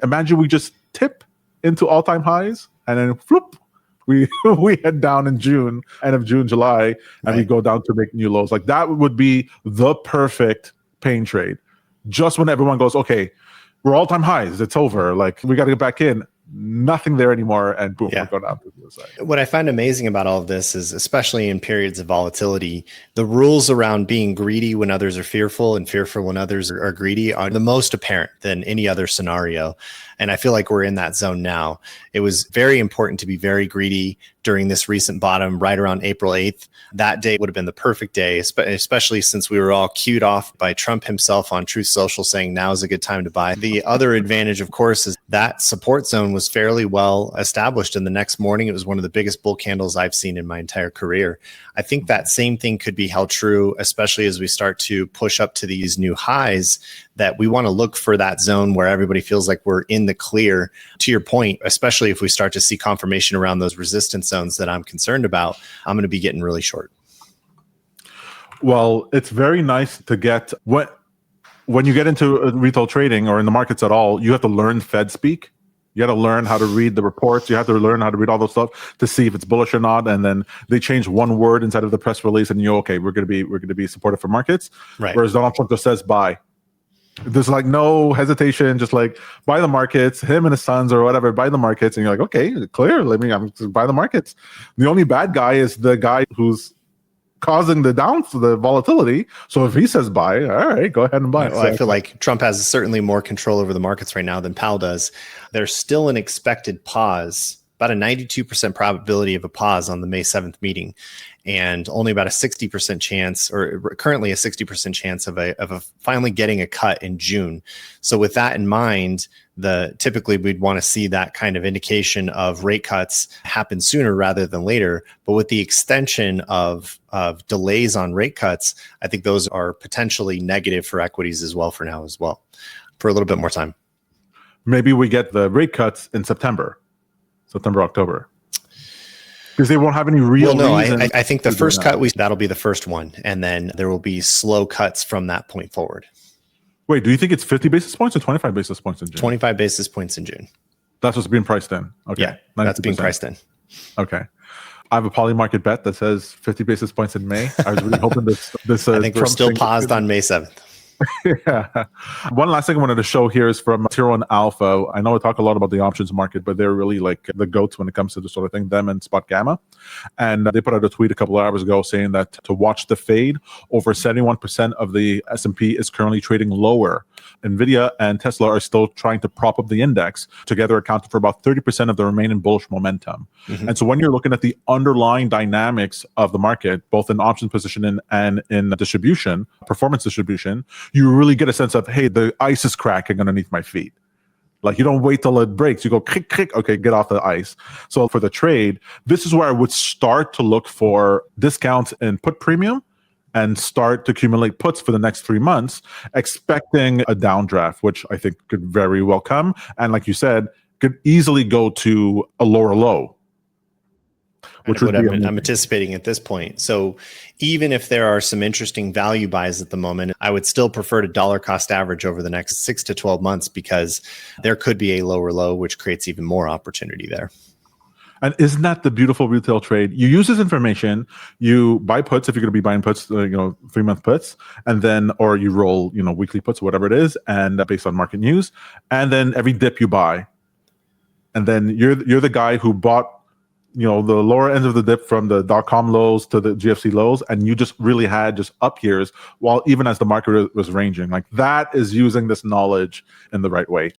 Imagine we just tip into all-time highs and then floop, we head down in June, end of June, July, and we go down to make new lows. Like that would be the perfect pain trade. Just when everyone goes, okay, we're all-time highs, it's over. Like we got to get back in. Nothing there anymore, and boom, we're going down to the other side. What I find amazing about all of this is, especially in periods of volatility, the rules around being greedy when others are fearful and fearful when others are greedy are the most apparent than any other scenario. And I feel like we're in that zone now. It was very important to be very greedy during this recent bottom right around April 8th. That day would have been the perfect day, especially since we were all cued off by Trump himself on Truth Social saying now is a good time to buy. The other advantage, of course, is that support zone was fairly well established. And the next morning, it was one of the biggest bull candles I've seen in my entire career. I think that same thing could be held true, especially as we start to push up to these new highs, that we want to look for that zone where everybody feels like we're in the clear. To your point, especially if we start to see confirmation around those resistance zones that I'm concerned about, I'm going to be getting really short. Well, it's very nice to get when you get into retail trading or in the markets at all, you have to learn Fed speak. You got to learn how to read the reports. You have to learn how to read all those stuff to see if it's bullish or not. And then they change one word inside of the press release, and we're going to be supportive for markets. Right. Whereas Donald Trump just says buy. There's like no hesitation, just like buy the markets. Him and his sons or whatever buy the markets, and you're like, okay, clear. I'm just buy the markets. The only bad guy is the guy who's causing the volatility. So if he says buy, all right, go ahead and buy. Well, I feel like Trump has certainly more control over the markets right now than Powell does. There's still an expected pause, about a 92% probability of a pause on the May 7th meeting, and only about a 60% chance, or currently a 60% chance of a finally getting a cut in June. So with that in mind, typically we'd want to see that kind of indication of rate cuts happen sooner rather than later. But with the extension of delays on rate cuts, I think those are potentially negative for equities as well for now as well, for a little bit more time. Maybe we get the rate cuts in September, October. Because they won't have any real reason. I think the first cut, that'll be the first one. And then there will be slow cuts from that point forward. Wait, do you think it's 50 basis points or 25 basis points in June? 25 basis points in June. That's what's being priced in. Okay. Yeah, 90%. That's being priced in. Okay. I have a poly market bet that says 50 basis points in May. I was really hoping this I think we're still paused on May 7th. Yeah. One last thing I wanted to show here is from Tier 1 Alpha. I know we talk a lot about the options market, but they're really like the goats when it comes to this sort of thing, them and Spot Gamma. And they put out a tweet a couple of hours ago saying that to watch the fade, over 71% of the S&P is currently trading lower. NVIDIA and Tesla are still trying to prop up the index, together accounting for about 30% of the remaining bullish momentum. Mm-hmm. And so when you're looking at the underlying dynamics of the market, both in option positioning and in distribution, performance distribution, you really get a sense of, hey, the ice is cracking underneath my feet. Like you don't wait till it breaks. You go click, click, okay, get off the ice. So for the trade, this is where I would start to look for discounts in put premium and start to accumulate puts for the next 3 months, expecting a downdraft, which I think could very well come. And like you said, could easily go to a lower low. Which would I'm anticipating at this point. So even if there are some interesting value buys at the moment, I would still prefer to dollar cost average over the next 6 to 12 months because there could be a lower low, which creates even more opportunity there. And isn't that the beautiful retail trade? You use this information, you buy puts if you're going to be buying puts, 3-month puts, and then, or you roll, weekly puts, whatever it is, and based on market news. And then every dip you buy. And then you're the guy who bought the lower ends of the dip from the .com lows to the GFC lows, and you just really had just up years while even as the market was ranging. Like that is using this knowledge in the right way.